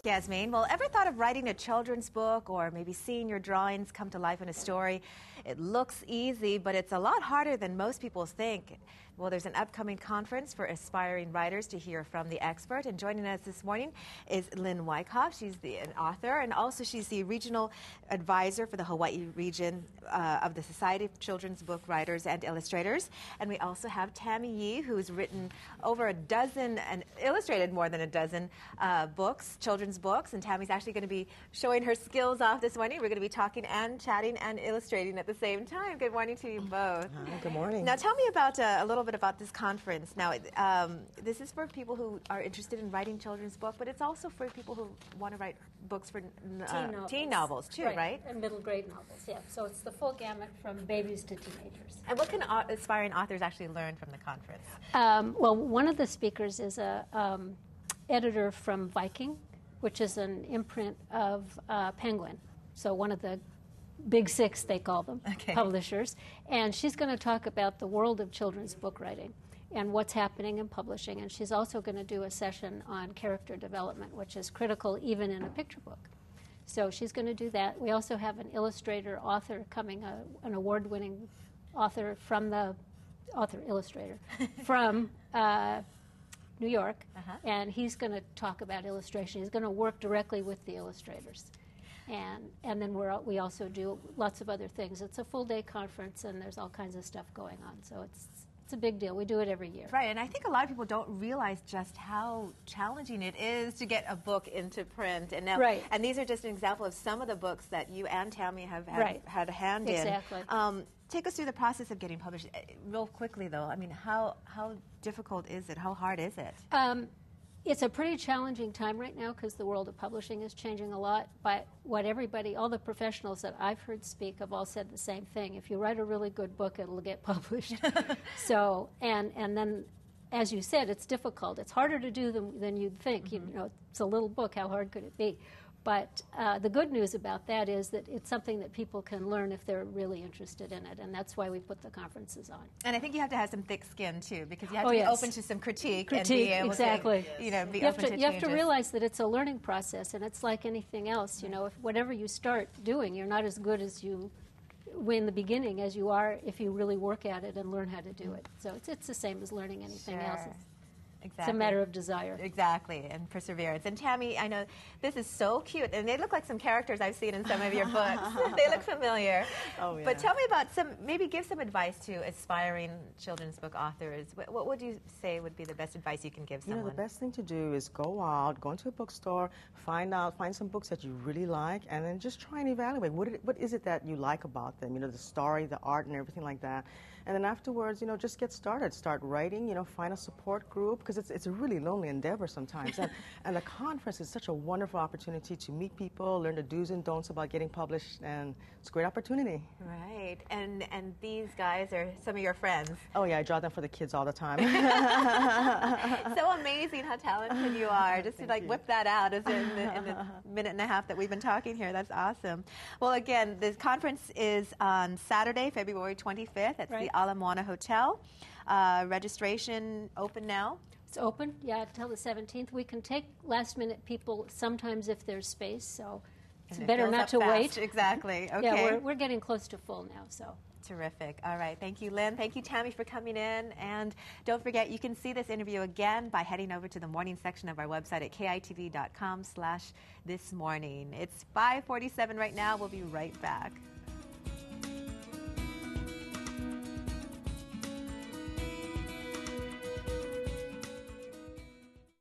Yasmin, well, ever thought of writing a children's book or maybe seeing your drawings come to life in a story? It looks easy, but it's a lot harder than most people think. Well, there's an upcoming conference for aspiring writers to hear from the expert. And joining us this morning is Lynn Wyckoff. She's an author, and also she's the regional advisor for the Hawaii region of the Society of Children's Book Writers and Illustrators. And we also have Tammy Yee, who's written over a dozen and illustrated more than a dozen books, children's books. And Tammy's actually going to be showing her skills off this morning. We're going to be talking and chatting and illustrating at the same time. Good morning to you both. Hi, good morning. Now, tell me about a little bit about this conference. Now, this is for people who are interested in writing children's books, but it's also for people who want to write books for teen novels too, right? And middle grade novels, yeah. So it's the full gamut from babies to teenagers. And what can aspiring authors actually learn from the conference? Well, one of the speakers is a editor from Viking, which is an imprint of Penguin. So one of the Big Six, they call them, publishers. And she's going to talk about the world of children's book writing and what's happening in publishing. And she's also going to do a session on character development, which is critical even in a picture book. So she's going to do that. We also have an illustrator author coming, an award-winning author from the illustrator from New York, and he's going to talk about illustration. He's going to work directly with the illustrators. And then we also do lots of other things. It's a full-day conference, and there's all kinds of stuff going on. So it's a big deal. We do it every year. Right, and I think a lot of people don't realize just how challenging it is to get a book into print. And now, and these are just an example of some of the books that you and Tammy have had a hand in. Exactly. Take us through the process of getting published. Real quickly, though, I mean, how difficult is it? How hard is it? It's a pretty challenging time right now because the world of publishing is changing a lot. But all the professionals that I've heard speak have all said the same thing. If you write a really good book, it'll get published. So, and then, as you said, it's difficult. It's harder to do than you'd think. You know, it's a little book. How hard could it be? But the good news about that is that it's something that people can learn if they're really interested in it, and that's why we put the conferences on. And I think you have to have some thick skin, too, because you have to be open to some critique and be able to, be open to changes. You have to realize that it's a learning process, and it's like anything else. You know, if whatever you start doing, you're not as good as you in the beginning as you are if you really work at it and learn how to do it. So it's the same as learning anything else. It's a matter of desire. Exactly, and perseverance. And Tammy, I know this is so cute, and they look like some characters I've seen in some of your books. They look familiar. Oh, yeah. But tell me about maybe give some advice to aspiring children's book authors. What would you say would be the best advice you can give someone? You know, the best thing to do is go into a bookstore, find some books that you really like, and then just try and evaluate what is it that you like about them. You know, the story, the art, and everything like that. And then afterwards, you know, just get started. Start writing. You know, find a support group because it's a really lonely endeavor sometimes. And the conference is such a wonderful opportunity to meet people, learn the do's and don'ts about getting published, and it's a great opportunity. Right. And these guys are some of your friends. Oh, yeah, I draw them for the kids all the time. So amazing how talented you are. Just to whip that out in the minute and a half that we've been talking here. That's awesome. Well, again, the conference is on Saturday, February 25th at the Ala Moana Hotel. Registration open now. It's open, until the 17th. We can take last-minute people sometimes if there's space, so it's better not to wait. Exactly. Okay. Yeah, we're getting close to full now, so. Terrific. All right. Thank you, Lynn. Thank you, Tammy, for coming in. And don't forget, you can see this interview again by heading over to the morning section of our website at kitv.com/thismorning. It's 5:47 right now. We'll be right back.